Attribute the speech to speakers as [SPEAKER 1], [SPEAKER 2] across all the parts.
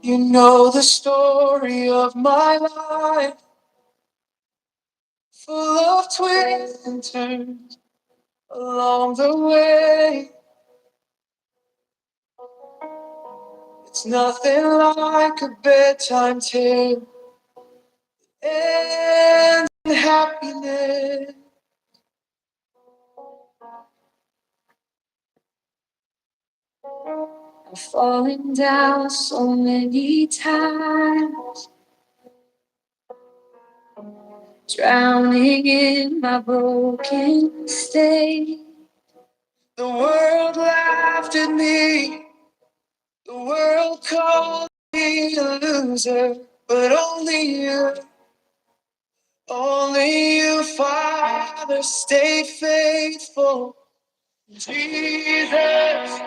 [SPEAKER 1] You know the story of my life, full of twists and turns along the way. It's nothing like a bedtime tale and happiness. I've fallen down so many times, drowning in my broken state. The world laughed at me, the world called me a loser, but only you, Father, stayed faithful. Jesus,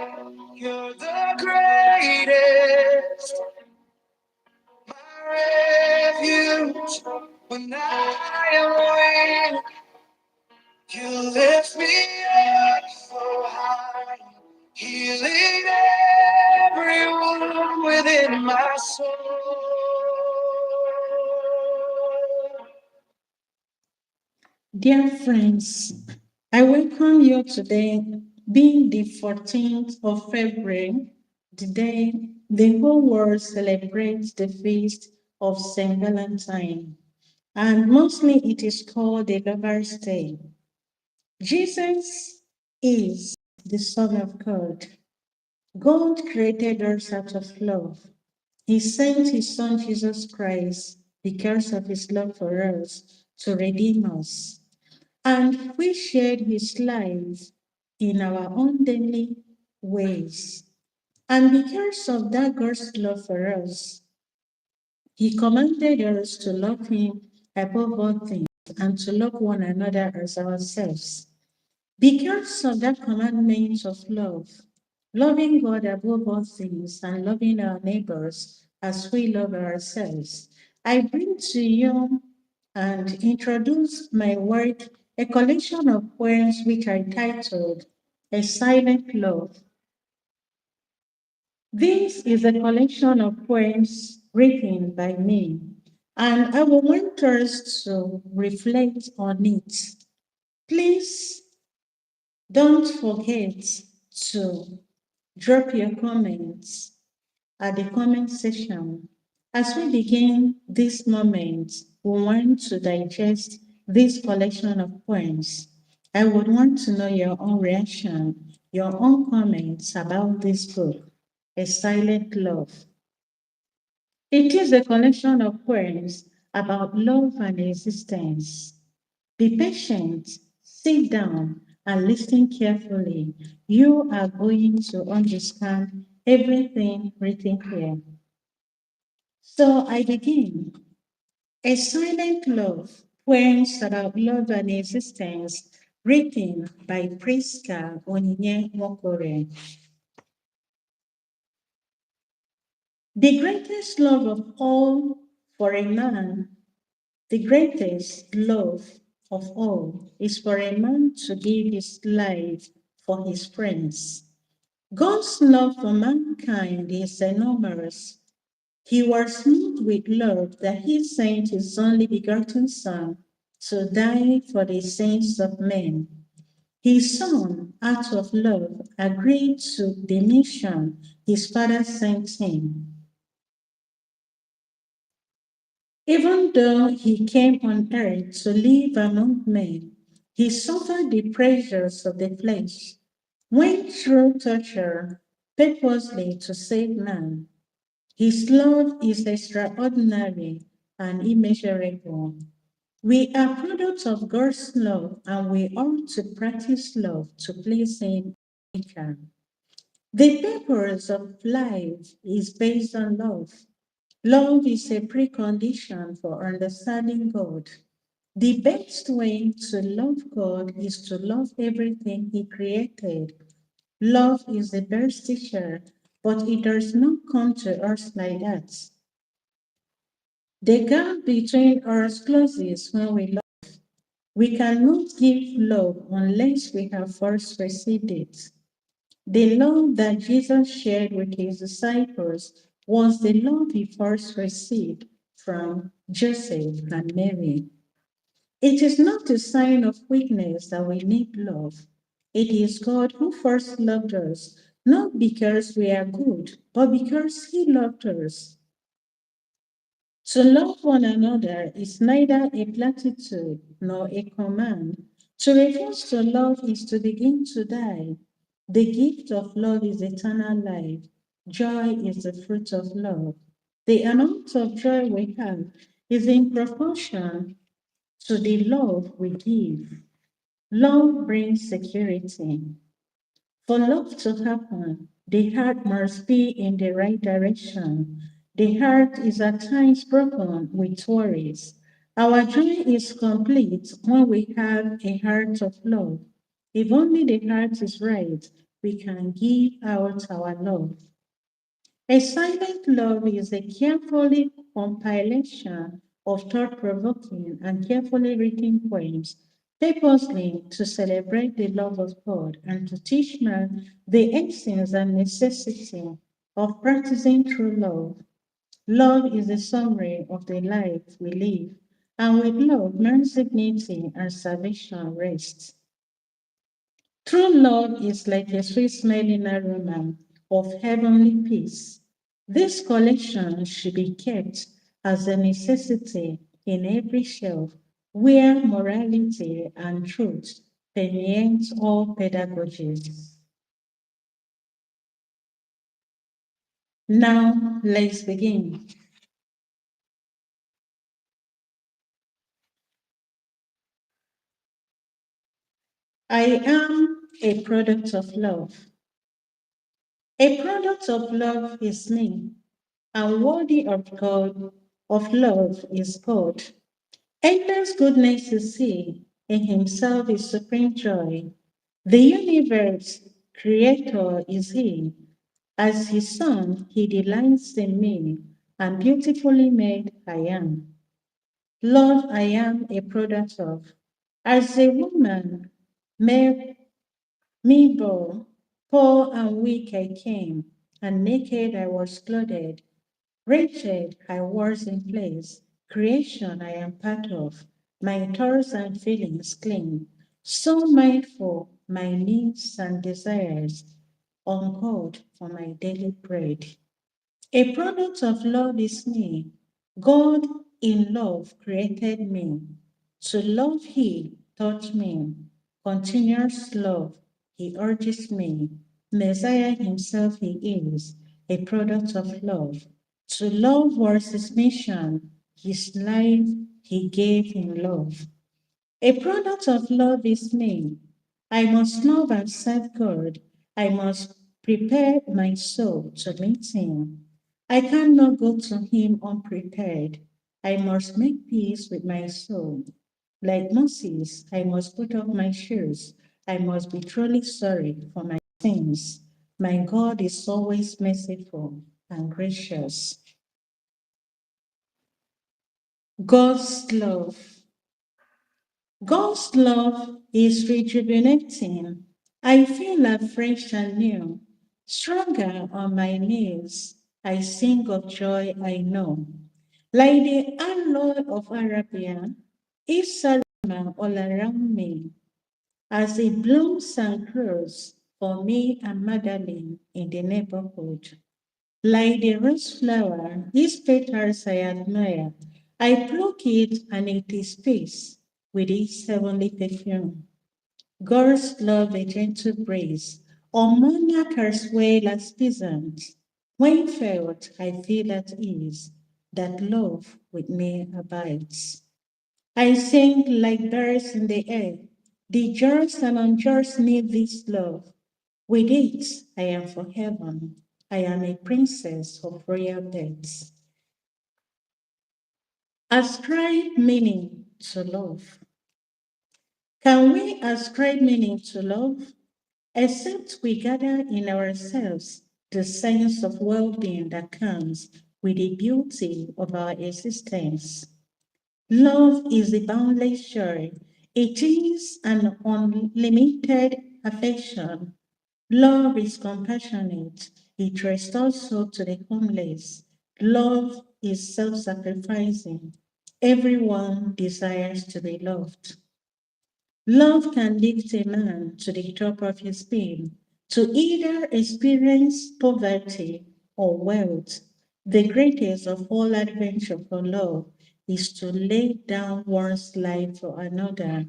[SPEAKER 1] you're the greatest, my refuge when I am weak. You lift me up so high, healing every wound within my soul. Dear friends, I welcome you today, being the 14th of February, the day the whole world celebrates the feast of St. Valentine, and mostly it is called the Lover's Day. Jesus is the Son of God. God created us out of love. He sent his Son Jesus Christ because of his love for us to redeem us. And we shared his life in our own daily ways. And because of that God's love for us, he commanded us to love him above all things and to love one another as ourselves. Because of that commandment of love, loving God above all things and loving our neighbors as we love ourselves, I bring to you and introduce my work, a collection of poems which I titled A Silent Love. This is a collection of poems written by me, and I will want us to reflect on it. Please don't forget to drop your comments at the comment section. As we begin this moment, we want to digest this collection of poems. I would want to know your own reaction, your own comments about this book, A Silent Love. It is a collection of poems about love and existence. Be patient, sit down, and listen carefully. You are going to understand everything written here. So I begin. A Silent Love, poems about love and existence, written by Prisca Nwokorie. The greatest love of all for a man, the greatest love of all is for a man to give his life for his friends. God's love for mankind is enormous. He was moved with love that he sent his only begotten Son to die for the sins of men. His Son, out of love, agreed to the mission his Father sent him. Even though he came on earth to live among men, he suffered the pressures of the flesh, went through torture purposely to save man. His love is extraordinary and immeasurable. We are products of God's love, and we ought to practice love to please Him. The purpose of life is based on love. Love is a precondition for understanding God. The best way to love God is to love everything He created. Love is the best teacher, but it does not come to us like that. The gap between us closes when we love. We cannot give love unless we have first received it. The love that Jesus shared with his disciples was the love he first received from Joseph and Mary. It is not a sign of weakness that we need love. It is God who first loved us, not because we are good, but because he loved us. To love one another is neither a platitude nor a command. To refuse to love is to begin to die. The gift of love is eternal life. Joy is the fruit of love. The amount of joy we have is in proportion to the love we give. Love brings security. For love to happen, the heart must be in the right direction. The heart is at times broken with worries. Our joy is complete when we have a heart of love. If only the heart is right, we can give out our love. A silent love is a carefully compilation of thought-provoking and carefully written poems, purposely to celebrate the love of God and to teach man the essence and necessity of practicing true love. Love is the summary of the life we live, and with love, man's dignity and salvation rests. True love is like a sweet smelling aroma of heavenly peace. This collection should be kept as a necessity in every shelf where morality and truth permeate all pedagogies. Now, let's begin. I am a product of love. A product of love is me, and worthy of God, of love is God. Endless goodness is He, in Himself is supreme joy. The universe creator is He. As His Son, He delights in me, and beautifully made I am. Love I am a product of. As a woman made me born, poor and weak I came, and naked I was clothed. Wretched I was in place, creation I am part of, my thoughts and feelings cling, so mindful my needs and desires, on God for my daily bread. A product of love is me. God in love created me. To love He taught me. Continuous love He urges me. Messiah Himself He is, a product of love. To love was His mission. His life He gave in love. A product of love is me. I must love and serve God. I must prepare my soul to meet Him. I cannot go to Him unprepared. I must make peace with my soul. Like Moses, I must put off my shoes. I must be truly sorry for my sins. My God is always merciful and gracious. God's love. God's love is rejuvenating. I feel afresh and new, stronger on my knees. I sing of joy I know. Like the aloe of Arabia, is Salama all around me, as it blooms and grows for me and Magdalene in the neighborhood. Like the rose flower, these petals I admire. I pluck it and it is peace with its heavenly perfume. God's love a gentle breeze, or monarch as well as peasant. When felt, I feel at ease, that love with me abides. I sing like birds in the air. The just and unjust need this love. With it, I am for heaven. I am a princess of royal birth. Ascribe meaning to love. Can we ascribe meaning to love? Except we gather in ourselves the sense of well-being that comes with the beauty of our existence. Love is the boundless joy. It is an unlimited affection. Love is compassionate. It restores hope to the homeless. Love is self-sacrificing. Everyone desires to be loved. Love can lift a man to the top of his beam, to either experience poverty or wealth. The greatest of all adventure for love is to lay down one's life for another.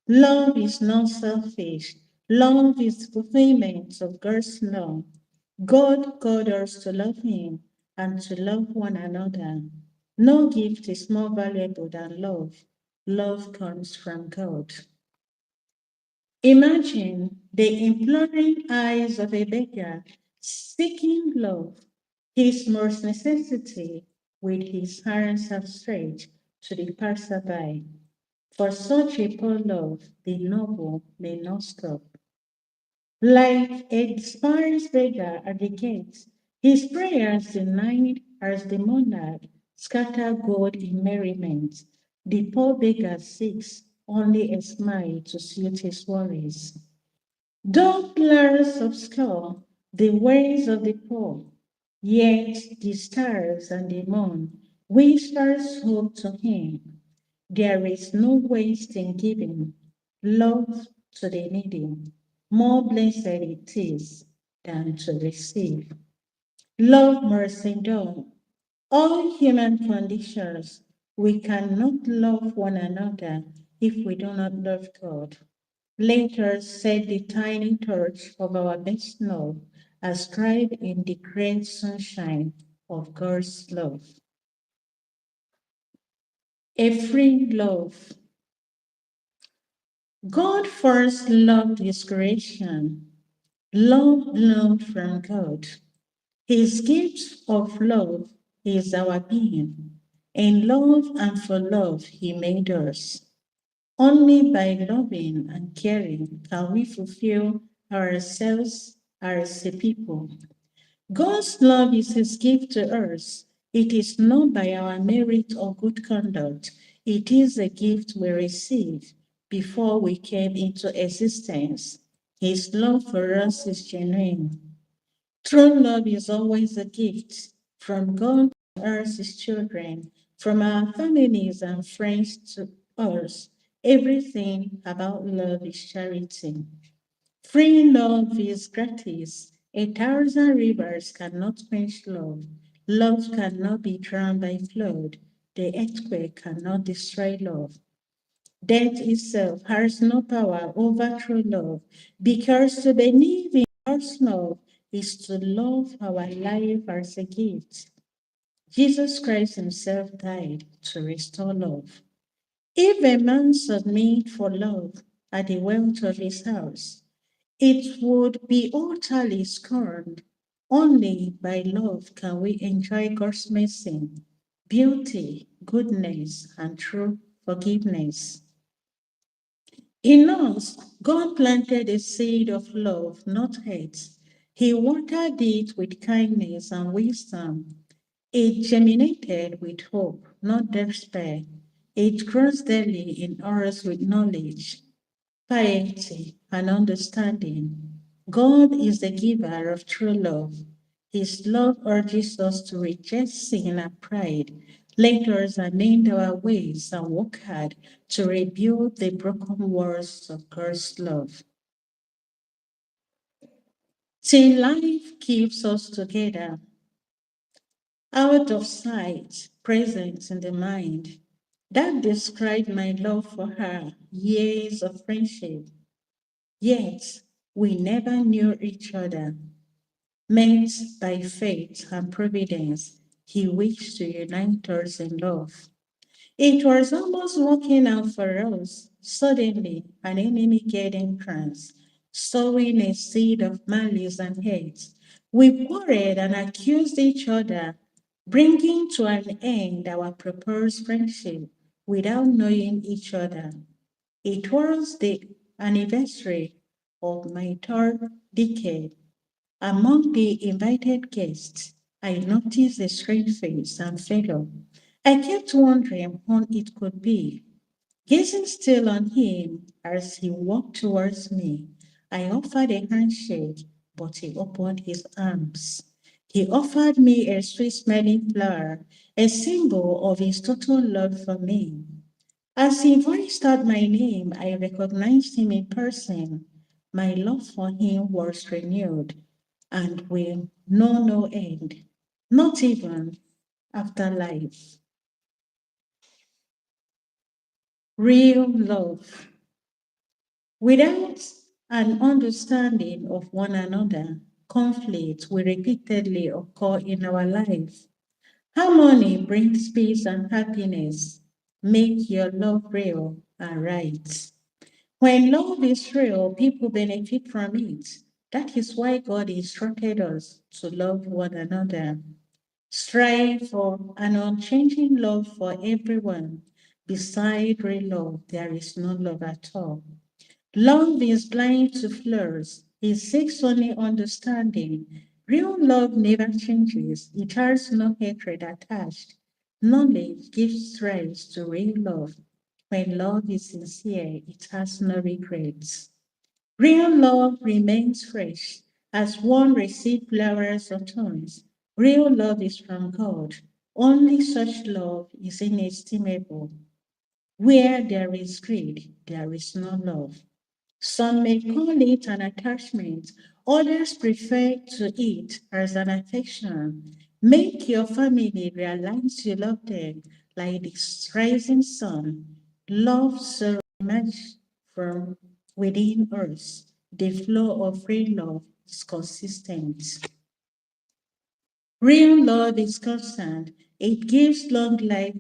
[SPEAKER 1] Love is not selfish. Love is fulfillment of God's law. God called us to love Him and to love one another. No gift is more valuable than love. Love comes from God. Imagine the imploring eyes of a beggar seeking love, his most necessity, with his hands outstretched to the passerby. For such a poor love, the noble may not stop. Like a despised beggar at the gate, his prayers denied as the monarch scatter gold in merriment. The poor beggar seeks only a smile to suit his worries. Dark obscure the ways of the poor, yet the stars and the moon whispers hope to him. There is no waste in giving love to the needy. More blessed it is than to receive. Love mercy done. All human conditions, we cannot love one another if we do not love God. Let us set the tiny torch of our best love ascribed in the great sunshine of God's love. A free love. God first loved his creation. Love blown from God. His gift of love is our being. In love and for love, he made us. Only by loving and caring can we fulfill ourselves as a people. God's love is his gift to us. It is not by our merit or good conduct. It is a gift we receive before we came into existence. His love for us is genuine. True love is always a gift from God to us, his children, from our families and friends to us. Everything about love is charity. Free love is gratis. 1,000 rivers cannot quench love. Love cannot be drowned by flood. The earthquake cannot destroy love. Death itself has no power over true love, because to believe in God's love is to love our life as a gift. Jesus Christ himself died to restore love. If a man submit for love at the wealth of his house, it would be utterly scorned. Only by love can we enjoy God's mercy, beauty, goodness, and true forgiveness. In us, God planted a seed of love, not hate. He watered it with kindness and wisdom. It germinated with hope, not despair. It grows daily in us with knowledge, piety, and understanding. God is the giver of true love. His love urges us to reject sin and pride. Let us amend our ways and work hard to rebuild the broken walls of God's love. Till life keeps us together, out of sight, present in the mind. That described my love for her, years of friendship. Yet we never knew each other. Meant by fate and providence, he wished to unite us in love. It was almost working out for us. Suddenly, an enemy gained entrance, sowing a seed of malice and hate. We quarreled and accused each other, bringing to an end our proposed friendship without knowing each other. It was the anniversary of my third decade. Among the invited guests, I noticed a strange face and fellow. I kept wondering who it could be. Gazing still on him as he walked towards me, I offered a handshake, but he opened his arms. He offered me a sweet smelling flower, a symbol of his total love for me. As he voiced out my name, I recognized him in person. My love for him was renewed and will know no end, not even after life. Real love. Without an understanding of one another, conflict will repeatedly occur in our life. Harmony brings peace and happiness. Make your love real and right. When love is real, people benefit from it. That is why God instructed us to love one another. Strive for an unchanging love for everyone. Beside real love, there is no love at all. Love is blind to flaws. It seeks only understanding. Real love never changes. It has no hatred attached. Knowledge gives rise to real love. When love is sincere, it has no regrets. Real love remains fresh as one receives flowers or thorns. Real love is from God. Only such love is inestimable. Where there is greed, there is no love. Some may call it an attachment, others prefer to it as an affection. Make your family realize you love them like the rising sun. Love so much from within us. The flow of real love is consistent. Real love is constant. It gives long life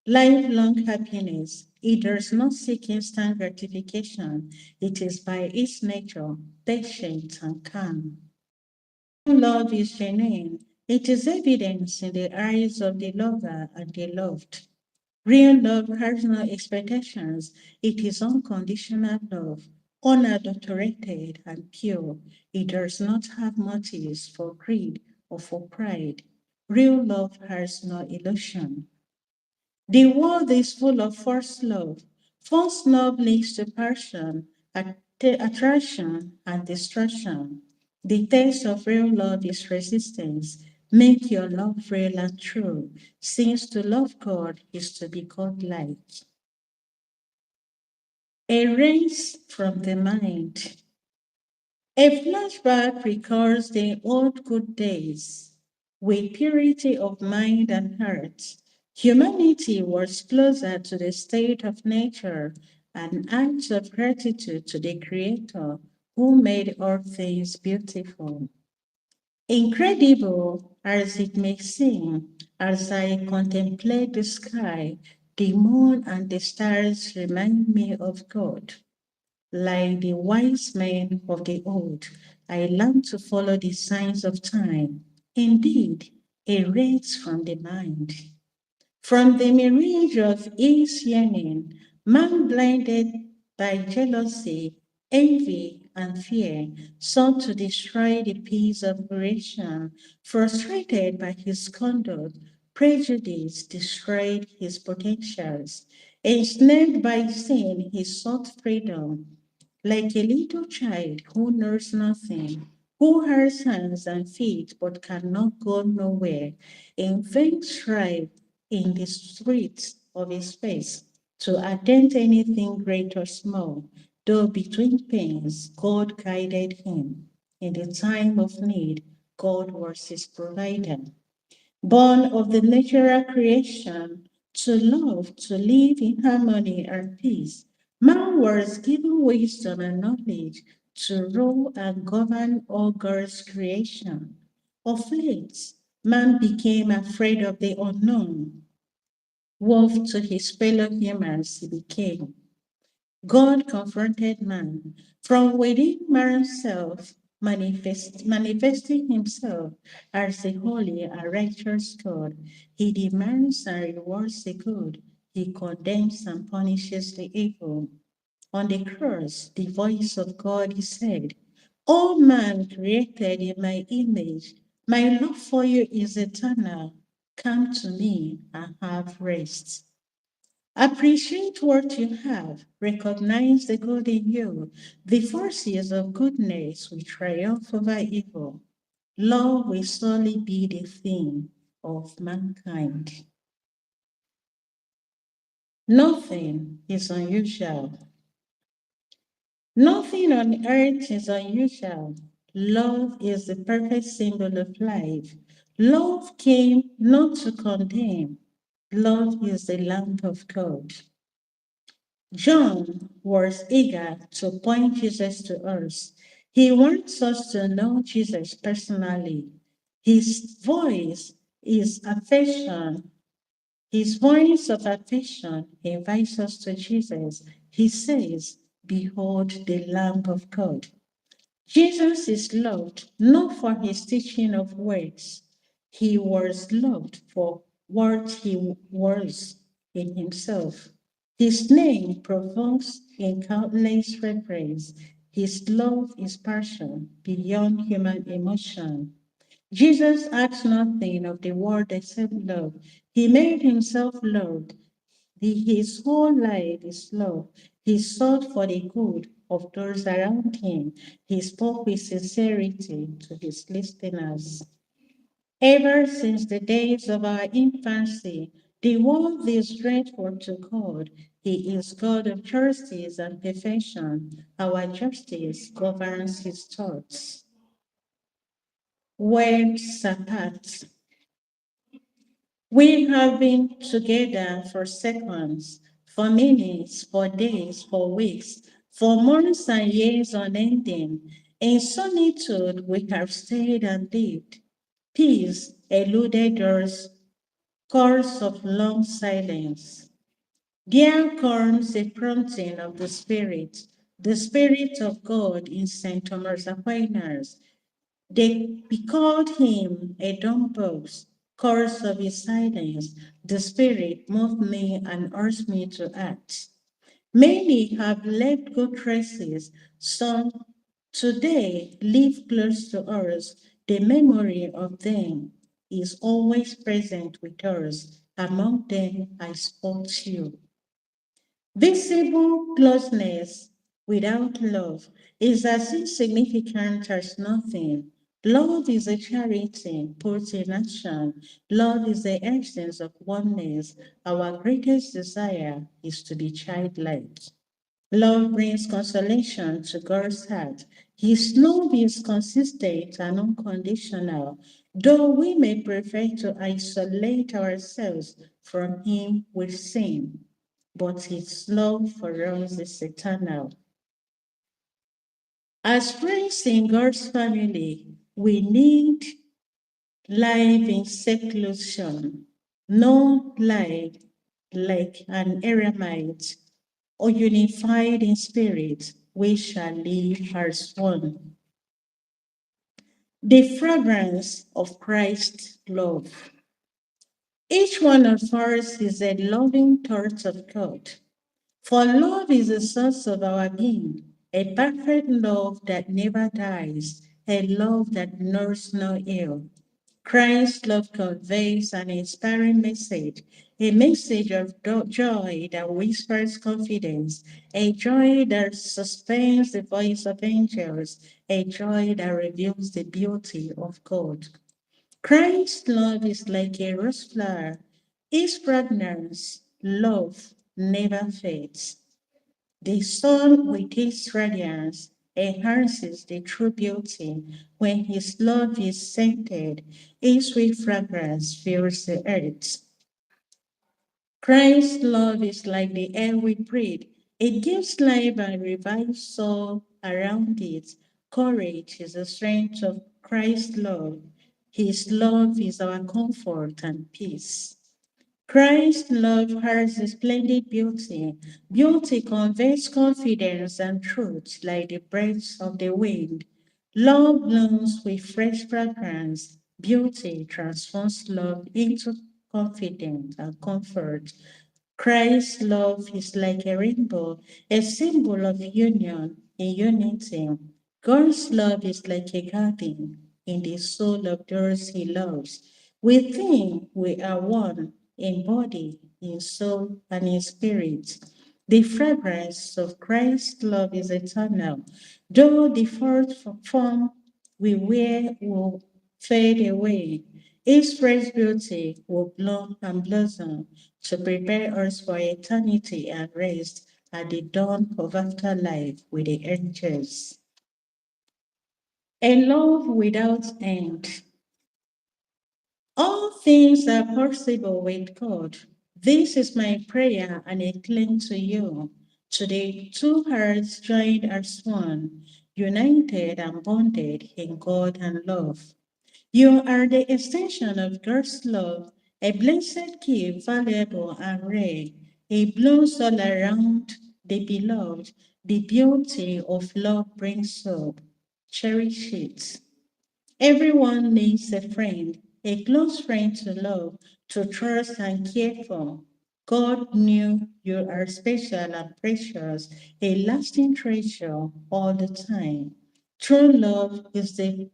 [SPEAKER 1] lifelong happiness. It does not seek instant gratification. It is by its nature patient and calm. Love is genuine. It is evidence in the eyes of the lover and the loved. Real love has no expectations. It is unconditional love, unadulterated and pure. It does not have motives for greed or for pride. Real love has no illusion. The world is full of false love. False love leads to passion, attraction, and destruction. The test of real love is resistance. Make your love real and true, since to love God is to be God-like. A race from the mind. A flashback recalls the old good days. With purity of mind and heart, humanity was closer to the state of nature, an act of gratitude to the Creator who made all things beautiful. Incredible as it may seem, as I contemplate the sky, the moon and the stars remind me of God. Like the wise men of the old, I learned to follow the signs of time. Indeed, a race from the mind. From the mirage of his yearning, man blinded by jealousy, envy, and fear, sought to destroy the peace of creation. Frustrated by his conduct, prejudice destroyed his potentials. Ensnared by sin, he sought freedom. Like a little child who knows nothing, who has hands and feet but cannot go nowhere, in vain strive in the streets of his face to attempt anything great or small, though between pains God guided him. In the time of need, God was his provider. Born of the natural creation, to love, to live in harmony and peace, man was given wisdom and knowledge to rule and govern all God's creation. Of late, man became afraid of the unknown. Wolf to his fellow humans he became. God confronted man from within man's self, manifesting himself as the holy and righteous God. He demands and rewards the good. He condemns and punishes the evil. On the cross, the voice of God is said, "O man created in my image, my love for you is eternal. Come to me and have rest." Appreciate what you have. Recognize the good in you. The forces of goodness will triumph over evil. Love will solely be the theme of mankind. Nothing is unusual. Nothing on earth is unusual. Love is the perfect symbol of life. Love came not to condemn. Love is the lamp of God. John was eager to point Jesus to us. He wants us to know Jesus personally. His voice is affection. His voice of affection invites us to Jesus. He says, "Behold the Lamb of God." Jesus is loved not for his teaching of words. He was loved for what he was in himself. His name provokes in countless reverence. His love is passion beyond human emotion. Jesus asked nothing of the world except love. He made himself loved. His whole life is love. He sought for the good of those around him. He spoke with sincerity to his listeners. Ever since the days of our infancy, the world is grateful to God. He is God of justice and perfection. Our justice governs his thoughts. Words apart. We have been together for seconds, for minutes, for days, for weeks, for months and years unending. In solitude, we have stayed and lived. Peace eluded us, course of long silence. There comes a prompting of the Spirit of God in St. Thomas Aquinas. They called him a dumb box, chorus of his silence. The Spirit moved me and urged me to act. Many have left good traces. Some today live close to us. The memory of them is always present with us. Among them, I spoke to you. Visible closeness without love is as insignificant as nothing. Love is a charity put in action. Love is the essence of oneness. Our greatest desire is to be childlike. Love brings consolation to God's heart. His love is consistent and unconditional, though we may prefer to isolate ourselves from Him with sin. But His love for us is eternal. As friends in God's family, we need life in seclusion, no life like an eremite or unified in spirit, we shall live as one. The fragrance of Christ's love. Each one of us is a loving thought of God. For love is the source of our being, a perfect love that never dies, a love that knows no ill. Christ's love conveys an inspiring message, a message of joy that whispers confidence, a joy that sustains the voice of angels, a joy that reveals the beauty of God. Christ's love is like a rose flower. Its fragrance, love, never fades. The sun with its radiance enhances the true beauty. When his love is scented, its sweet fragrance fills the earth. Christ's love is like the air we breathe. It gives life and revives soul around it. Courage is the strength of Christ's love. His love is our comfort and peace. Christ's love has a splendid beauty. Beauty conveys confidence and truth like the breath of the wind. Love blooms with fresh fragrance. Beauty transforms love into confidence and comfort. Christ's love is like a rainbow, a symbol of union in unity. God's love is like a garden in the soul of those he loves. With him we are one in body in soul, and in spirit. The fragrance of Christ's love is eternal, though the first form we wear will fade away. Its fresh beauty will bloom and blossom to prepare us for eternity and rest at the dawn of afterlife with the angels. A love without end. All things are possible with God. This is my prayer and a claim to you. Today, two hearts joined as one, united and bonded in God and love. You are the extension of God's love, a blessed gift, valuable and rare. It blooms all around the beloved. The beauty of love brings hope. Cherish it. Everyone needs a close friend to love, to trust and care for. God knew you are special and precious, a lasting treasure all the time. True love is the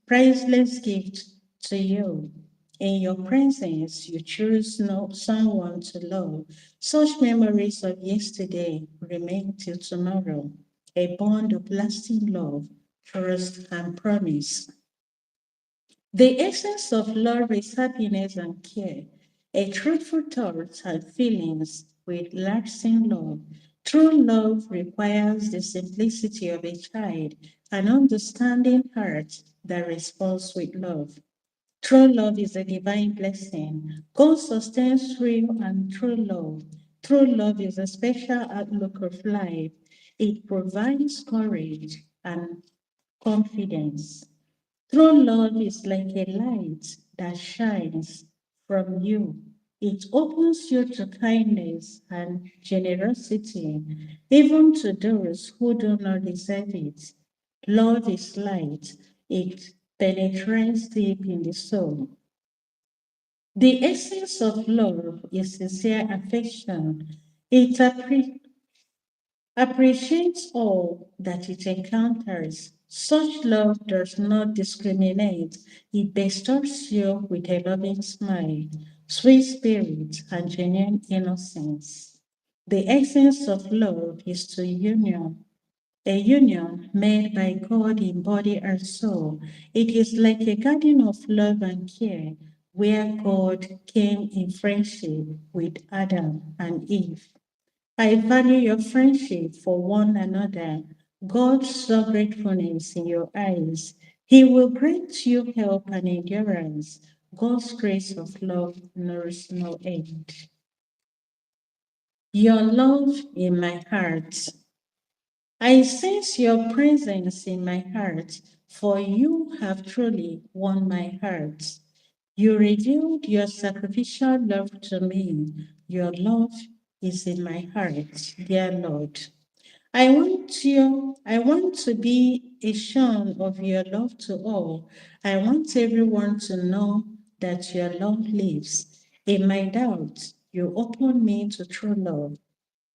[SPEAKER 1] priceless gift to you. In your presence, you choose someone to love. Such memories of yesterday remain till tomorrow, a bond of lasting love, trust, and promise. The essence of love is happiness and care, a truthful thoughts and feelings with lasting love. True love requires the simplicity of a child, an understanding heart that responds with love. True love is a divine blessing. God sustains real and true love. True love is a special outlook of life. It provides courage and confidence. True love is like a light that shines from you. It opens you to kindness and generosity, even to those who do not deserve it. Love is light. It penetrates deep in the soul. The essence of love is sincere affection. It appreciates all that it encounters. Such love does not discriminate. It bestows you with a loving smile, sweet spirit, and genuine innocence. The essence of love is to union, a union made by God in body and soul. It is like a garden of love and care where God came in friendship with Adam and Eve. I value your friendship for one another. God saw gratefulness in your eyes. He will grant you help and endurance. God's grace of love knows no end. Your love in my heart. I sense your presence in my heart, for you have truly won my heart. You revealed your sacrificial love to me. Your love is in my heart, dear Lord. I want to be a shone of your love to all. I want everyone to know that your love lives. In my doubt, you open me to true love.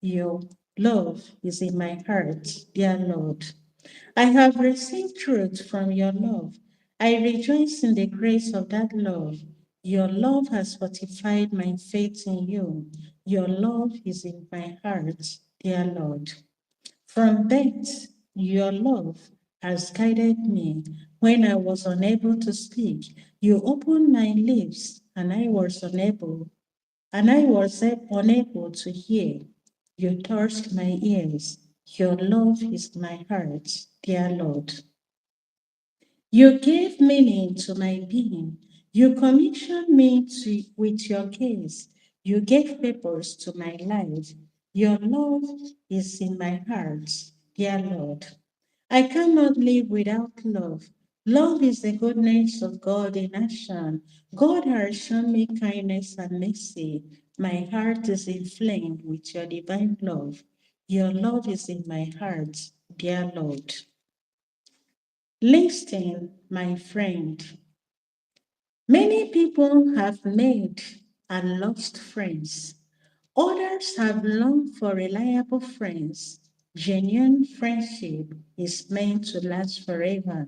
[SPEAKER 1] Your love is in my heart, dear Lord. I have received truth from your love. I rejoice in the grace of that love. Your love has fortified my faith in you. Your love is in my heart, dear Lord. From birth, your love has guided me. When I was unable to speak, you opened my lips, and I was unable to hear. You touched my ears. Your love is my heart, dear Lord. You gave meaning to my being. You commissioned me with your gaze. You gave purpose to my life. Your love is in my heart, dear Lord. I cannot live without love. Love is the goodness of God in action. God has shown me kindness and mercy. My heart is inflamed with your divine love. Your love is in my heart, dear Lord. Listen, my friend. Many people have made and lost friends. Others have longed for reliable friends. Genuine friendship is meant to last forever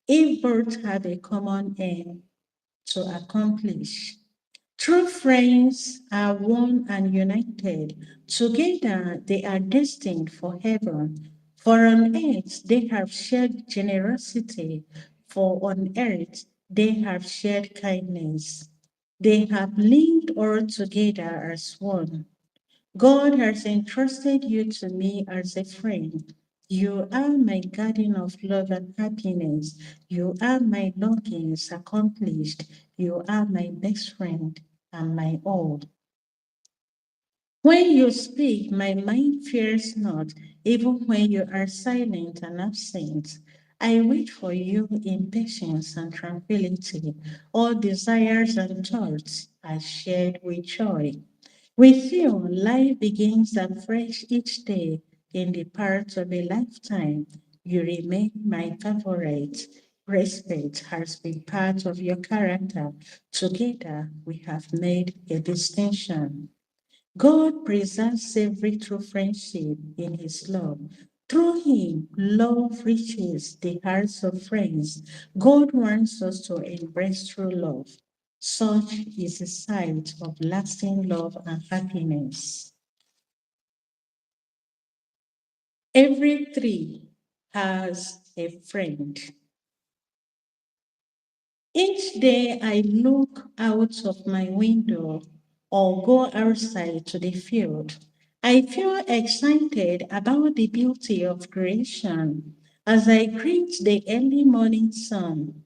[SPEAKER 1] if both have a common aim to accomplish. True friends are one and united. Together they are destined for heaven. For on earth they have shared generosity. For on earth they have shared kindness. They have linked all together as one. God has entrusted you to me as a friend. You are my garden of love and happiness. You are my longings accomplished. You are my best friend and my all. When you speak, my mind fears not, even when you are silent and absent. I wait for you in patience and tranquility. All desires and thoughts are shared with joy. With you, life begins afresh each day in the part of a lifetime. You remain my favorite. Respect has been part of your character. Together, we have made a distinction. God preserves every true friendship in His love. Through Him, love reaches the hearts of friends. God wants us to embrace true love. Such is a sign of lasting love and happiness. Every tree has a friend. Each day I look out of my window or go outside to the field. I feel excited about the beauty of creation. As I greet the early morning sun,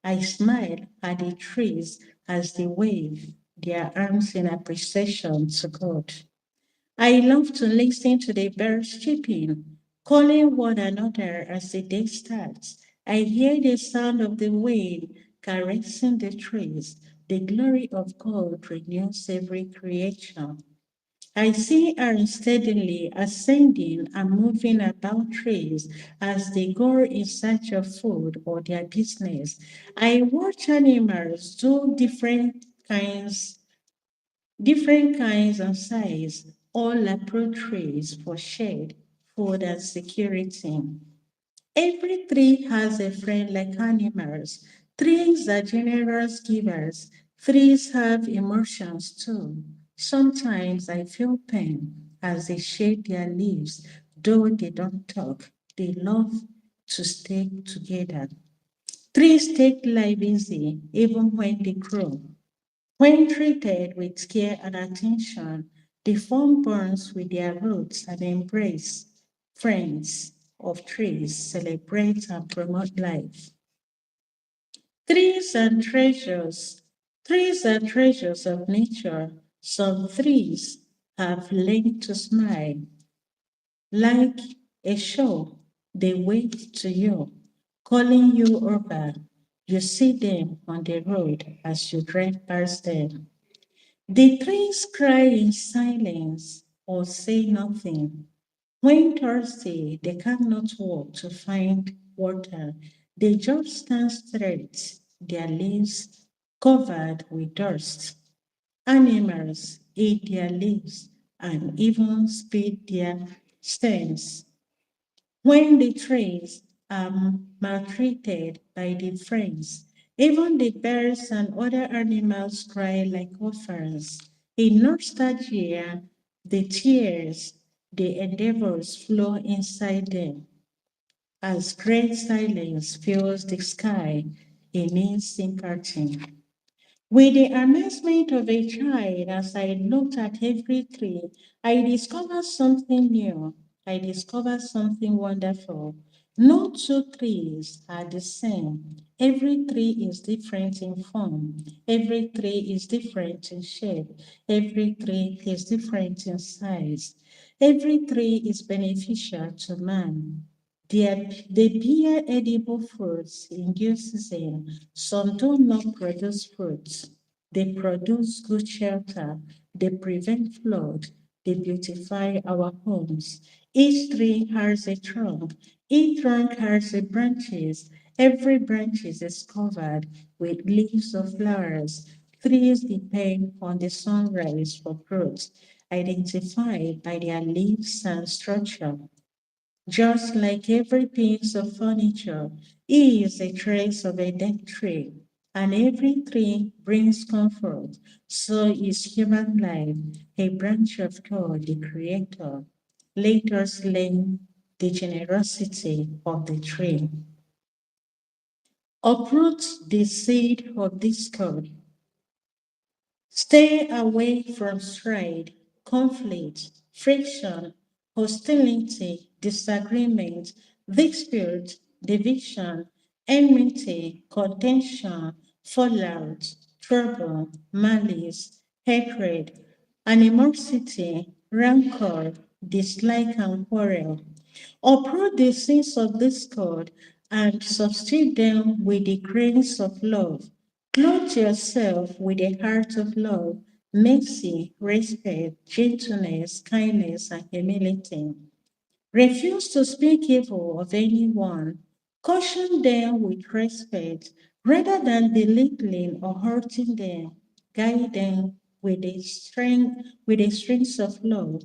[SPEAKER 1] I smile at the trees as they wave their arms in appreciation to God. I love to listen to the birds chirping, calling one another as the day starts. I hear the sound of the wind caressing the trees. The glory of God renews every creation. I see ants steadily ascending and moving about trees as they go in search of food or their business. I watch animals do different kinds and size, all approach trees for shade, food, and security. Every tree has a friend like animals. Trees are generous givers. Trees have emotions too. Sometimes I feel pain as they shake their leaves, though they don't talk. They love to stay together. Trees take life easy even when they grow. When treated with care and attention, they form bonds with their roots and embrace. Friends of trees celebrate and promote life. Trees and treasures. Trees are treasures of nature. Some trees have learned to smile. Like a show, they wave to you, calling you over. You see them on the road as you drive past them. The trees cry in silence or say nothing. When thirsty, they cannot walk to find water. They just stand straight, their leaves covered with dust. Animals eat their leaves and even spit their stems. When the trees are maltreated by the friends, even the birds and other animals cry like orphans. In nostalgia, the tears, the endeavors flow inside them as great silence fills the sky in its sympathy. With the amazement of a child, as I looked at every tree, I discovered something new. I discovered something wonderful. No two trees are the same. Every tree is different in form. Every tree is different in shape. Every tree is different in size. Every tree is beneficial to man. They bear edible fruits in due season. Some do not produce fruits. They produce good shelter. They prevent flood. They beautify our homes. Each tree has a trunk. Each trunk has a branches. Every branch is covered with leaves of flowers. Trees depend on the sunrise for growth, identified by their leaves and structure. Just like every piece of furniture is a trace of a dead tree. and every tree brings comfort. So is human life, a branch of God, the Creator. Let us learn the generosity of the tree. Uproot the seed of discord. Stay away from strife, conflict, friction, hostility, disagreement, dispute, division, enmity, contention, fallout, trouble, malice, hatred, animosity, rancor, dislike, and quarrel. Uproot the sins of discord and substitute them with the grace of love. Clothe yourself with a heart of love, mercy, respect, gentleness, kindness, and humility. Refuse to speak evil of anyone. Caution them with respect rather than belittling or hurting them. Guide them with the strings of love.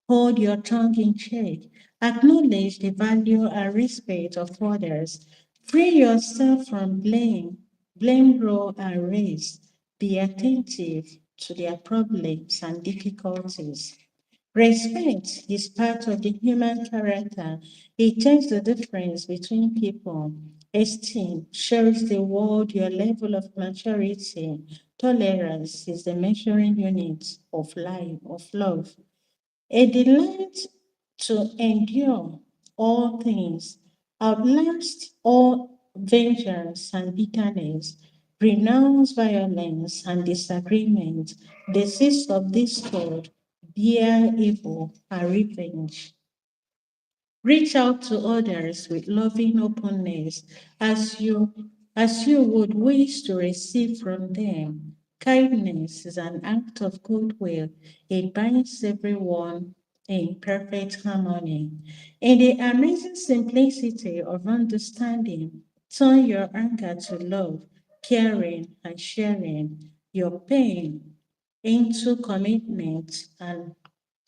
[SPEAKER 1] Hold your tongue in check. Acknowledge the value and respect of others. Free yourself from blame, blame role and race. Be attentive to their problems and difficulties. Respect is part of the human character. It tells the difference between people. Esteem shows the world your level of maturity. Tolerance is the measuring unit of life, of love. A delight to endure all things, outlast all vengeance and bitterness, renounce violence and disagreement, desist of discord, bear evil and revenge. Reach out to others with loving openness as you would wish to receive from them. Kindness is an act of goodwill. It binds everyone in perfect harmony. In the amazing simplicity of understanding, turn your anger to love, caring, and sharing, your pain into commitment and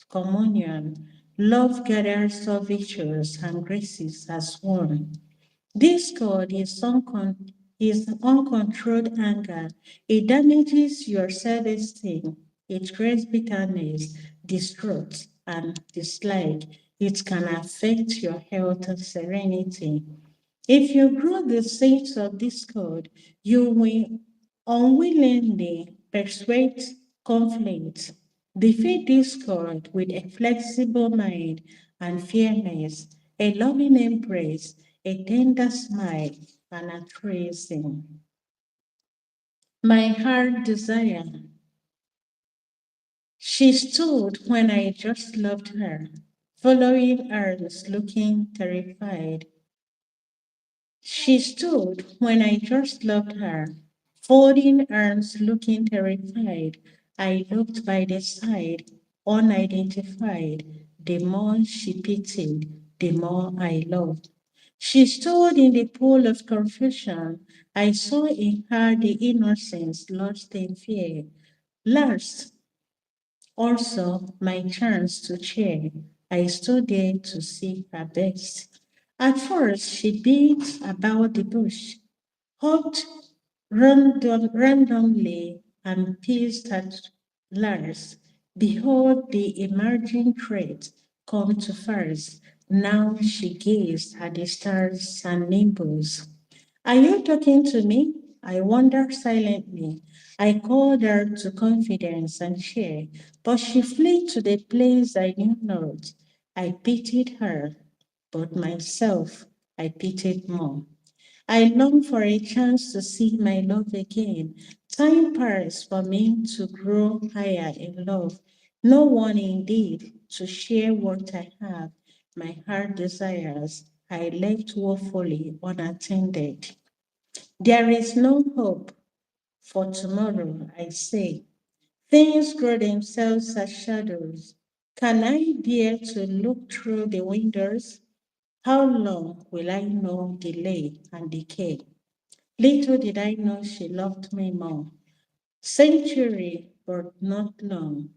[SPEAKER 1] communion. Love gathers all virtues and graces as one. Discord is uncontrolled anger. It damages your self-esteem. It creates bitterness, distrust, and dislike. It can affect your health and serenity. If you grow the seeds of discord, you will unwillingly persuade conflict. Defeat discord with a flexible mind and fairness, a loving embrace, a tender smile, and a praising. My heart desire. She stood when I just loved her, following arms, looking terrified. She stood when I just loved her, folding arms, looking terrified. I looked by the side, unidentified. The more she pitied, the more I loved. She stood in the pool of confusion. I saw in her the innocence lost in fear. Last, also my chance to cheer. I stood there to see her best. At first, she beat about the bush, hopped randomly, and pissed at Lars. Behold the emerging threat come to first. Now she gazed at the stars and nimbus. Are you talking to me? I wondered silently. I called her to confidence and cheer, but she fled to the place I knew not. I pitied her, but myself I pitied more. I long for a chance to see my love again. Time passed for me to grow higher in love. No one indeed to share what I have. My heart desires. I left woefully unattended. There is no hope for tomorrow, I say. Things grow themselves as shadows. Can I bear to look through the windows? How long will I know delay and decay? Little did I know she loved me more. Century, but not long.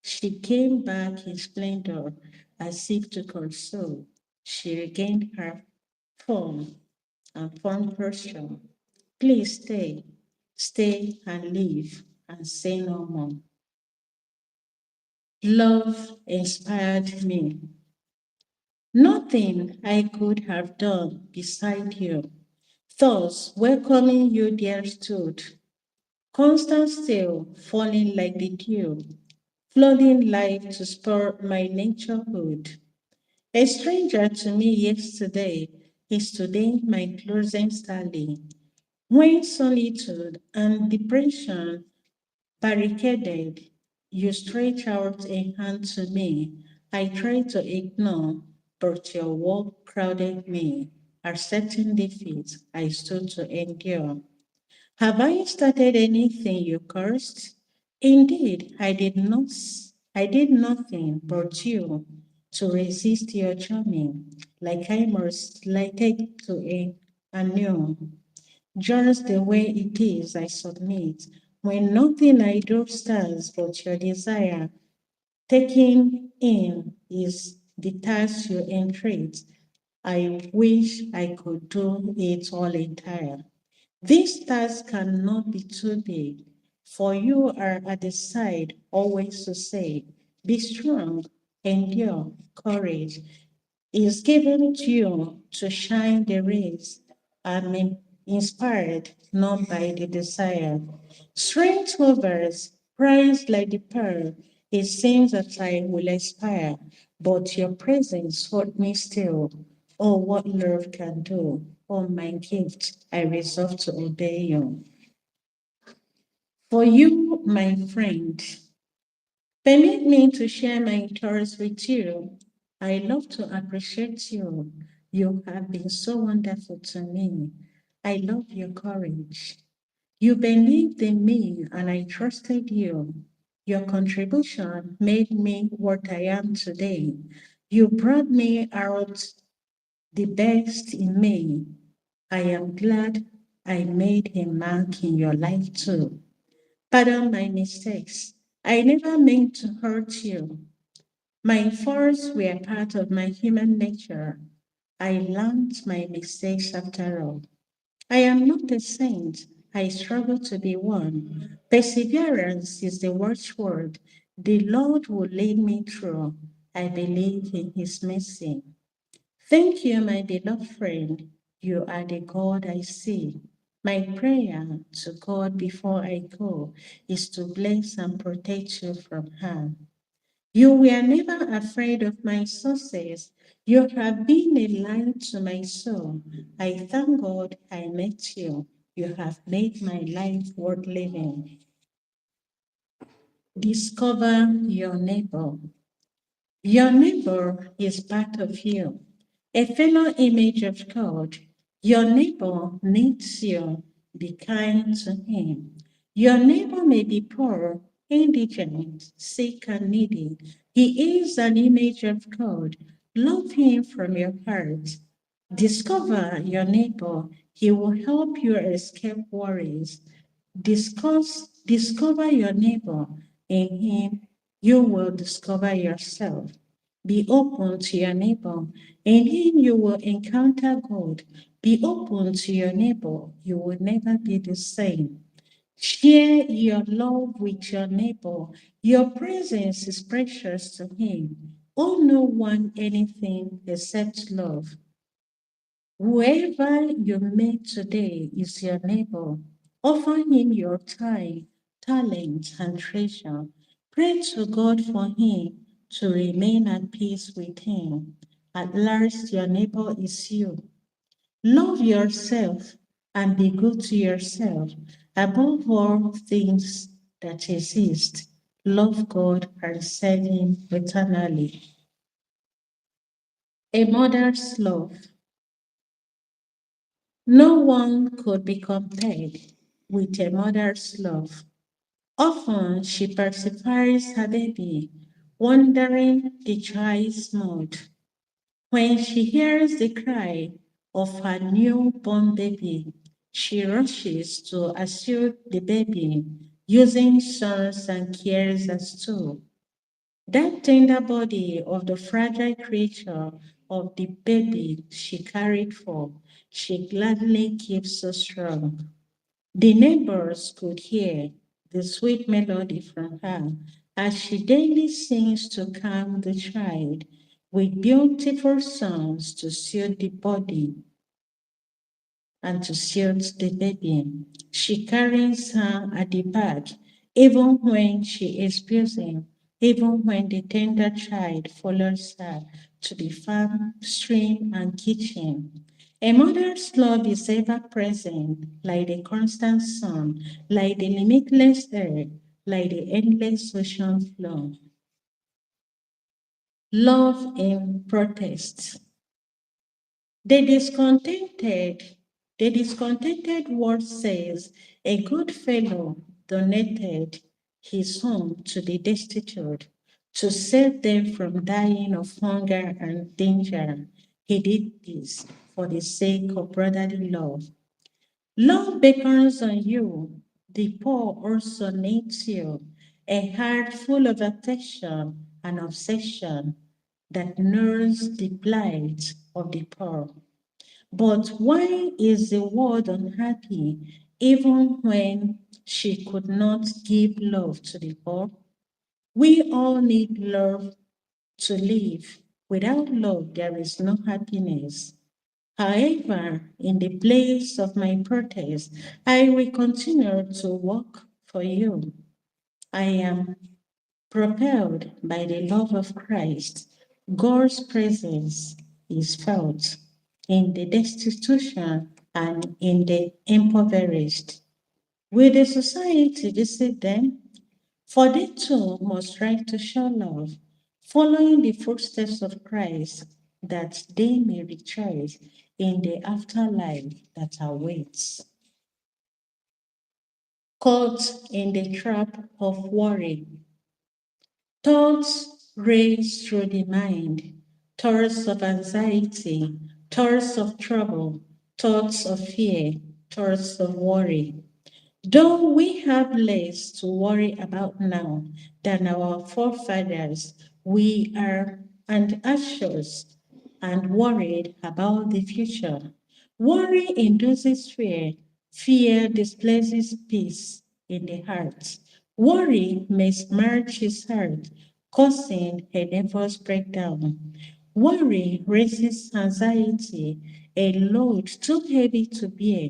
[SPEAKER 1] She came back in splendor as if to console. She regained her form and form posture. Please stay. stay and live and say no more. Love inspired me. Nothing I could have done beside you. Thus, welcoming you there stood, constant still, falling like the dew, flooding life to spur my naturehood. A stranger to me yesterday is today my closest ally. When solitude and depression barricaded, you stretch out a hand to me. I try to ignore, but your walk crowded me. Accepting defeat, I stood to endure. Have I started anything you cursed? Indeed, I did not. I did nothing but you to resist your charming, like I must lighted to a anew. Just the way it is, I submit. When nothing I do stands but your desire, taking in is the task you entreat. I wish I could do it all entire. This task cannot be too big, for you are at the side always to say, be strong, endure, courage is given to you to shine the rays. I'm inspired not by the desire. Strength hovers, prized like the pearl. It seems that I will expire, but your presence hold me still. Oh, what love can do. Oh, my gift, I resolve to obey you. For you, my friend, permit me to share my thoughts with you. I love to appreciate you. You have been so wonderful to me. I love your courage. You believed in me and I trusted you. Your contribution made me what I am today. You brought me out the best in me. I am glad I made a mark in your life too. Pardon my mistakes. I never meant to hurt you. My faults were part of my human nature. I learned my mistakes after all. I am not a saint. I struggle to be one. Perseverance is the watchword. The Lord will lead me through. I believe in His mercy. Thank you, my beloved friend. You are the God I see. My prayer to God before I go is to bless and protect you from harm. You were never afraid of my success. You have been a light to my soul. I thank God I met you. You have made my life worth living. Discover your neighbor. Your neighbor is part of you, a fellow image of God. Your neighbor needs you. Be kind to him. Your neighbor may be poor, indigent, sick, and needy. He is an image of God. Love him from your heart. Discover your neighbor. He will help you escape worries. Discover your neighbor. In him, you will discover yourself. Be open to your neighbor. In him, you will encounter God. Be open to your neighbor. You will never be the same. Share your love with your neighbor. Your presence is precious to him. Owe no one anything except love. Whoever you meet today is your neighbor. Offer him your time, talent, and treasure. Pray to God for him to remain at peace with him. At last, your neighbor is you. Love yourself and be good to yourself. Above all things that exist, love God and serve him eternally. A mother's love. No one could be compared with a mother's love. Often she pacifies her baby, wondering the child's mood. When she hears the cry of her newborn baby, she rushes to assure the baby, using songs and cares as tools. That tender body of the fragile creature of the baby she carried for, she gladly keeps so strong. The neighbors could hear the sweet melody from her as she daily sings to calm the child with beautiful songs to soothe the body and to shield the baby. She carries her at the back, even when she is busy, even when the tender child follows her to the farm, stream, and kitchen. A mother's love is ever present, like the constant sun, like the limitless air, like the endless ocean flow. Love in protest. The discontented, the discontented word says, a good fellow donated his home to the destitute to save them from dying of hunger and danger. He did this for the sake of brotherly love. Love beckons on you. The poor also needs you. A heart full of affection and obsession that knows the plight of the poor. But why is the world unhappy even when she could not give love to the poor? We all need love to live. Without love, there is no happiness. However, in the place of my protest, I will continue to work for you. I am propelled by the love of Christ. God's presence is felt in the destitution and in the impoverished. Will the society visit them? For they too must strive to show love, following the footsteps of Christ, that they may rejoice in the afterlife that awaits. Caught in the trap of worry. Thoughts race through the mind, thoughts of anxiety, thoughts of trouble, thoughts of fear, thoughts of worry. Though we have less to worry about now than our forefathers, we are anxious and worried about the future. Worry induces fear. Fear displaces peace in the heart. Worry may smirch his heart, causing a nervous breakdown. Worry raises anxiety, a load too heavy to bear.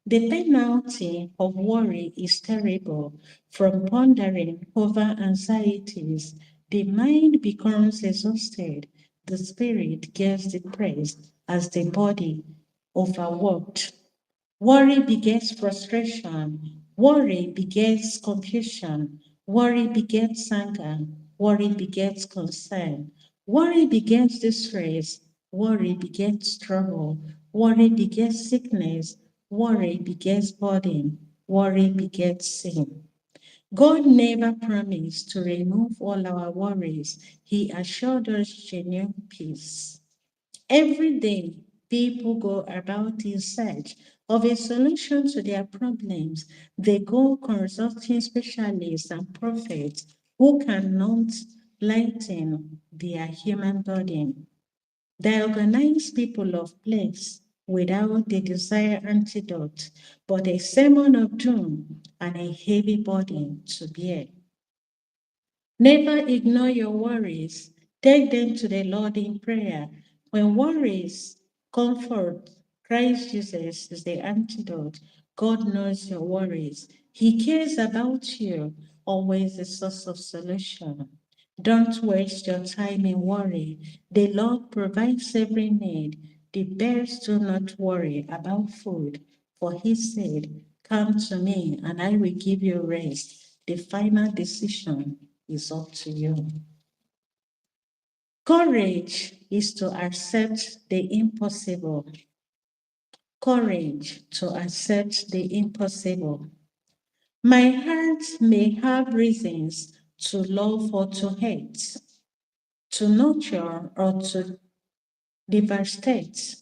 [SPEAKER 1] The penalty of worry is terrible. From pondering over anxieties, the mind becomes exhausted, the spirit gets depressed as the body overworked. Worry begets frustration. Worry begets confusion. Worry begets anger. Worry begets concern. Worry begets distress. Worry begets trouble. Worry begets sickness. Worry begets burden. Worry begets sin. God never promised to remove all our worries. He assured us genuine peace. Every day, people go about in search of a solution to their problems. They go consulting specialists and prophets who cannot lighten their human burden. They organize people of place without the desired antidote, but a sermon of doom and a heavy burden to bear. Never ignore your worries. Take them to the Lord in prayer. When worries comfort, Christ Jesus is the antidote. God knows your worries. He cares about you, always the source of solution. Don't waste your time in worry. The Lord provides every need. The bears do not worry about food, for he said, come to me and I will give you rest. The final decision is up to you. Courage is to accept the impossible. Courage to accept the impossible. My heart may have reasons to love or to hate, to nurture or to devastate,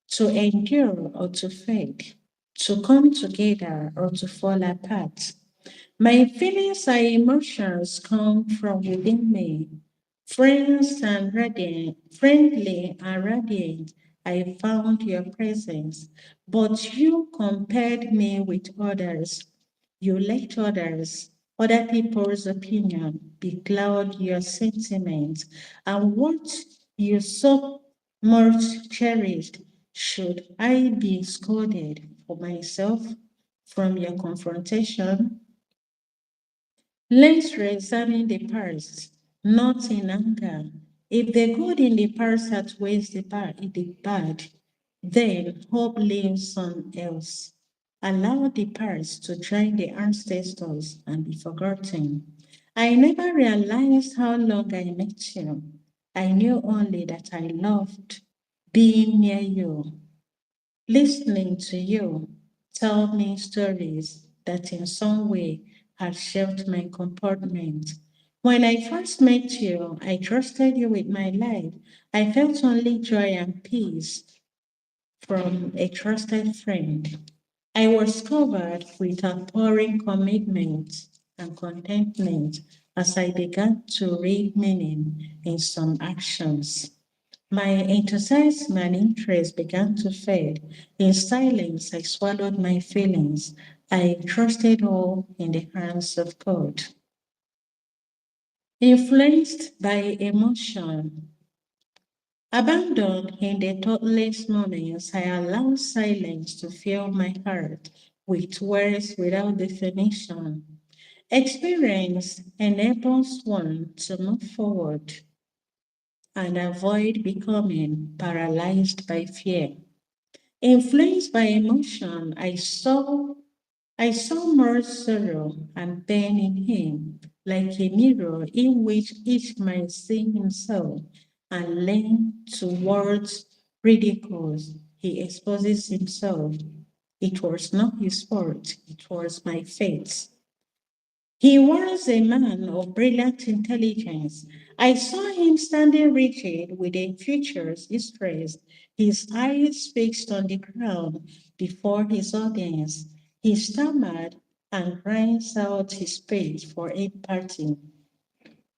[SPEAKER 1] to endure or to fade, to come together or to fall apart. My feelings and emotions come from within me, friendly and radiant, I found your presence, but you compared me with others. You let other people's opinion becloud your sentiments, and what you so much cherished. Should I be scolded for myself from your confrontation? Let's re-examine the past, not in anger. If the good in the past outweighs the bad, then hope lives on else. Allow the past to dry the ancestors and be forgotten. I never realized how long I met you. I knew only that I loved being near you, listening to you tell me stories that in some way had shaped my comportment. When I first met you, I trusted you with my life. I felt only joy and peace from a trusted friend. I was covered with outpouring commitment and contentment as I began to read meaning in some actions. My enthusiasm and interest began to fade. In silence, I swallowed my feelings. I trusted all in the hands of God. Influenced by emotion, abandoned in the thoughtless moments, I allowed silence to fill my heart with words without definition. Experience enables one to move forward and avoid becoming paralyzed by fear. Influenced by emotion, I saw more sorrow and pain in him, like a mirror in which each might see himself and lean towards ridicule. He exposes himself. It was not his fault, it was my fate. He was a man of brilliant intelligence. I saw him standing rigid with a features distressed, his eyes fixed on the ground before his audience. He stammered and raised out his face for empathy.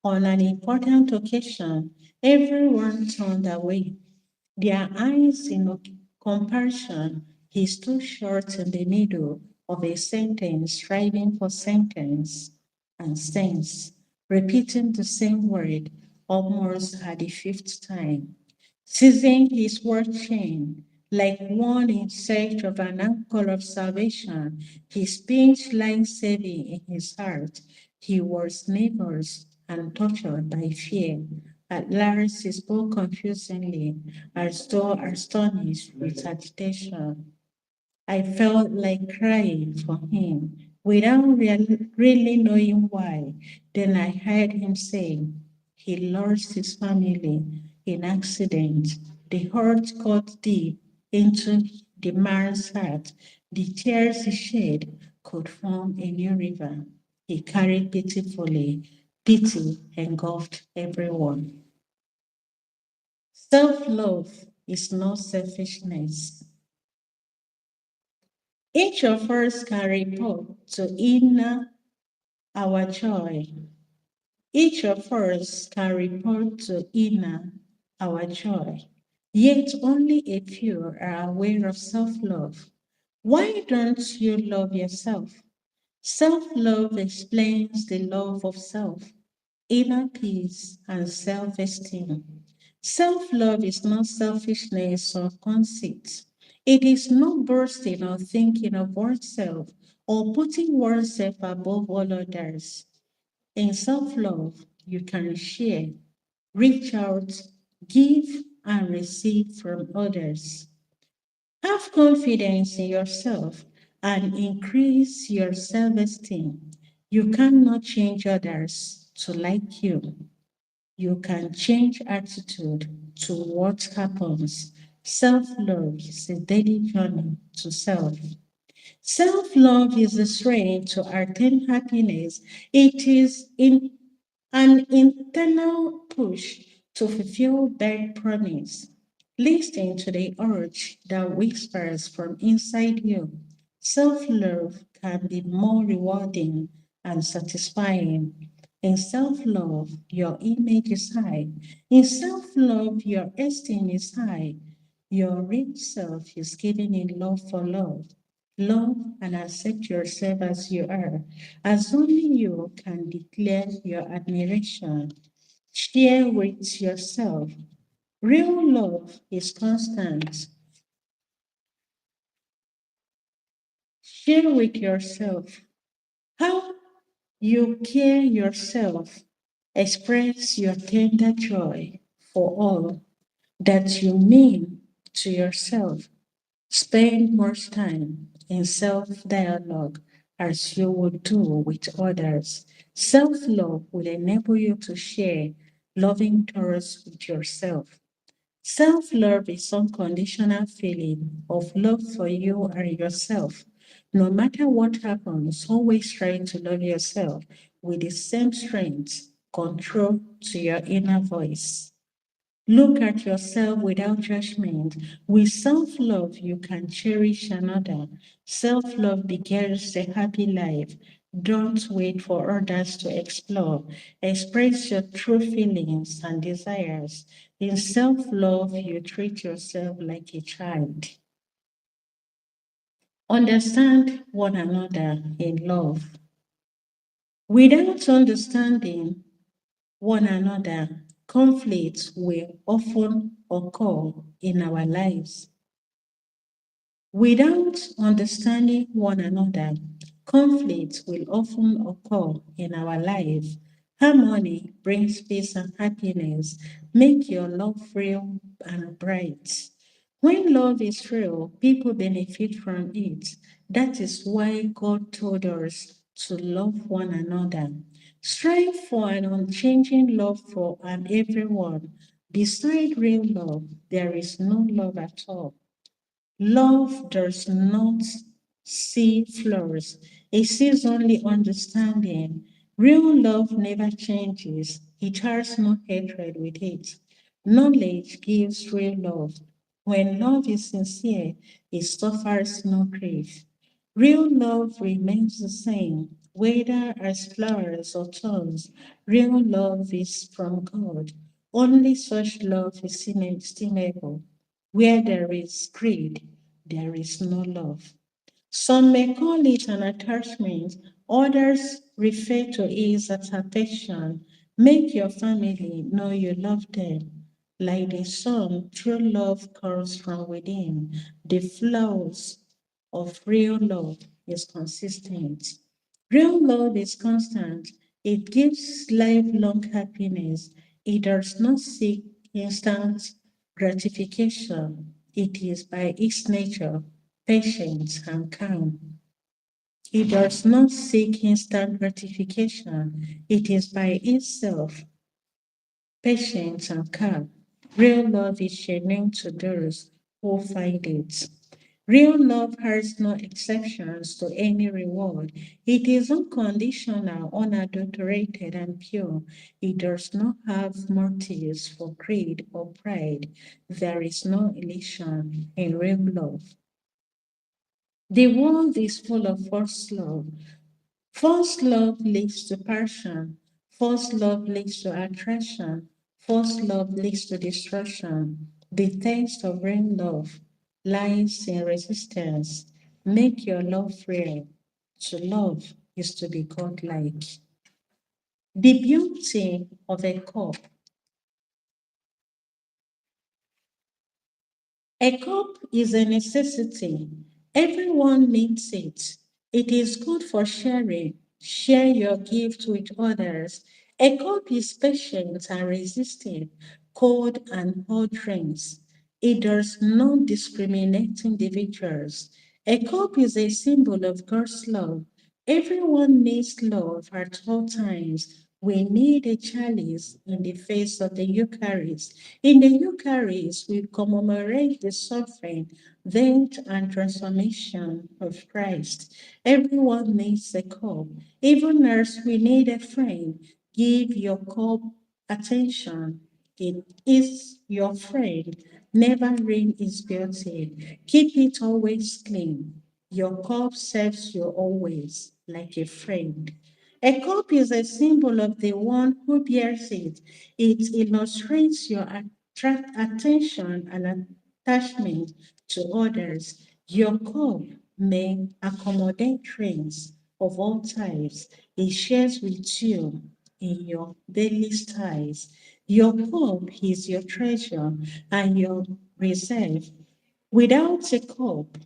[SPEAKER 1] On an important occasion, everyone turned away. Their eyes in compassion, he stood short in the middle of a sentence, striving for sentence and sense, repeating the same word almost at the fifth time. Seizing his word chain, like one in search of an anchor of salvation, his pinch lying saving in his heart, he was nervous and tortured by fear. At last he spoke confusingly, as though astonished with agitation. I felt like crying for him without really knowing why. Then I heard him say he lost his family in accident. The hurt cut deep into the man's heart. The tears he shed could form a new river. He carried pitifully. Pity engulfed everyone. Self-love is not selfishness. Each of us can report to inner our joy. Each of us can report to inner our joy. Yet only a few are aware of self-love. Why don't you love yourself? Self-love explains the love of self, inner peace, and self-esteem. Self-love is not selfishness or conceit. It is not boasting or thinking of oneself or putting oneself above all others. In self-love, you can share, reach out, give, and receive from others. Have confidence in yourself and increase your self-esteem. You cannot change others to like you. You can change attitude to what happens. Self-love is a daily journey to self. Self-love is the strength to attain happiness. It is an internal push to fulfill that promise. Listen to the urge that whispers from inside you. Self-love can be more rewarding and satisfying. In self-love, your image is high. In self-love, your esteem is high. Your real self is given in love for love. Love and accept yourself as you are, as only you can declare your admiration. Share with yourself. Real love is constant. Share with yourself how you care yourself. Express your tender joy for all that you mean to yourself. Spend much time in self dialogue as you would do with others. Self love will enable you to share loving thoughts with yourself. Self love is unconditional feeling of love for you and yourself. No matter what happens, always try to love yourself with the same strength, control to your inner voice. Look at yourself without judgment. With self love, you can cherish another. Self love begins a happy life. Don't wait for others to explore. Express your true feelings and desires. In self love, you treat yourself like a child. Understand one another in love. Without understanding one another, conflicts will often occur in our lives. Without understanding one another, conflict will often occur in our life. Harmony brings peace and happiness. Make your love real and bright. When love is real, people benefit from it. That is why God told us to love one another. Strive for an unchanging love for and everyone. Beside real love, there is no love at all. Love does not see flaws, it sees only understanding. Real love never changes, it has no hatred with it. Knowledge gives real love. When love is sincere, it suffers no grief. Real love remains the same, whether as flowers or thorns. Real love is from God. Only such love is inestimable. Where there is greed, there is no love. Some may call it an attachment, others refer to it as affection. Make your family know you love them. Like the sun, true love comes from within. The flows of real love is consistent. Real love is constant. It gives lifelong happiness. It does not seek instant gratification. It is by its nature patient and calm. It does not seek instant gratification. It is by itself patient and calm. Real love is genuine to those who find it. Real love has no exceptions to any reward. It is unconditional, unadulterated, and pure. It does not have motives for greed or pride. There is no illusion in real love. The world is full of false love. False love leads to passion. False love leads to attraction. False love leads to destruction. The taste of real love lies in resistance. Make your love real. To love is to be godlike. The beauty of a cup. A cup is a necessity. Everyone needs it. It is good for sharing. Share your gift with others. A cup is patient and resisting cold and hot drinks. It does not discriminate individuals. A cup is a symbol of God's love. Everyone needs love at all times. We need a chalice in the face of the Eucharist. In the Eucharist, we commemorate the suffering, death, and transformation of Christ. Everyone needs a cup. Even as we need a friend, give your cup attention. It is your friend. Never ruin its beauty. Keep it always clean. Your cup serves you always like a friend. A cup is a symbol of the one who bears it. It illustrates your attract attention and attachment to others. Your cup may accommodate drinks of all types. It shares with you in your daily styles. Your cup is your treasure and your reserve. Without a cup,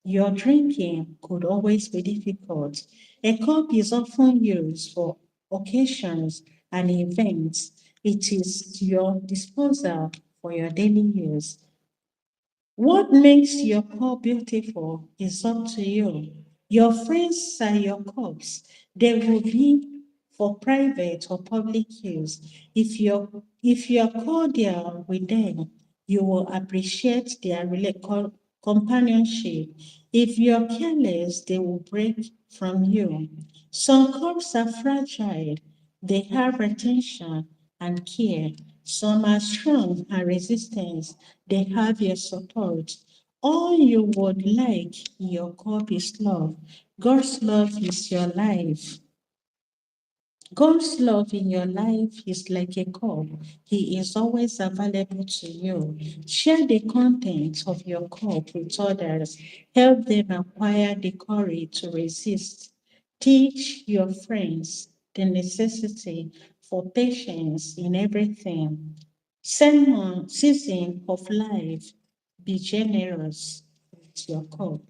[SPEAKER 1] your drinking could always be difficult. A cup is often used for occasions and events. It is your disposal for your daily use. What makes your cup beautiful is up to you. Your friends are your cups. They will be for private or public use. If you're cordial with them, you will appreciate their companionship. If you're careless, they will break from you. Some cups are fragile. They have retention and care. Some are strong and resistant. They have your support. All you would like in your cup is love. God's love is your life. God's love in your life is like a cup. He is always available to you. Share the contents of your cup with others. Help them acquire the courage to resist. Teach your friends the necessity for patience in everything. Season of life, be generous with your cup.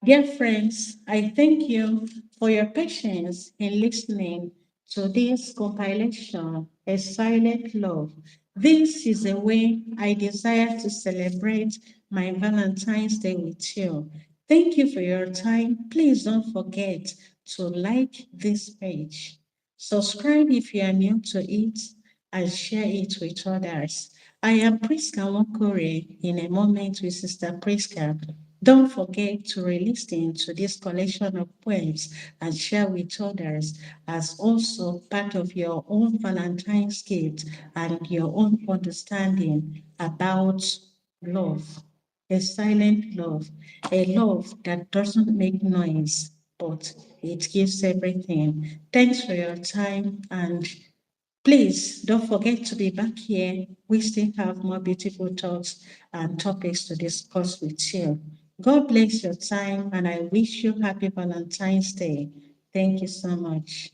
[SPEAKER 1] Dear friends, I thank you for your patience in listening to this compilation, A Silent Love. This is a way I desire to celebrate my Valentine's Day with you. Thank you for your time. Please don't forget to like this page. Subscribe if you are new to it and share it with others. I am Prisca Nwokorie in a moment with Sister Prisca. Don't forget to re-listen to this collection of poems and share with others as also part of your own Valentine's gift and your own understanding about love, a silent love, a love that doesn't make noise, but it gives everything. Thanks for your time, and please don't forget to be back here. We still have more beautiful thoughts and topics to discuss with you. God bless your time, and I wish you happy Valentine's Day. Thank you so much.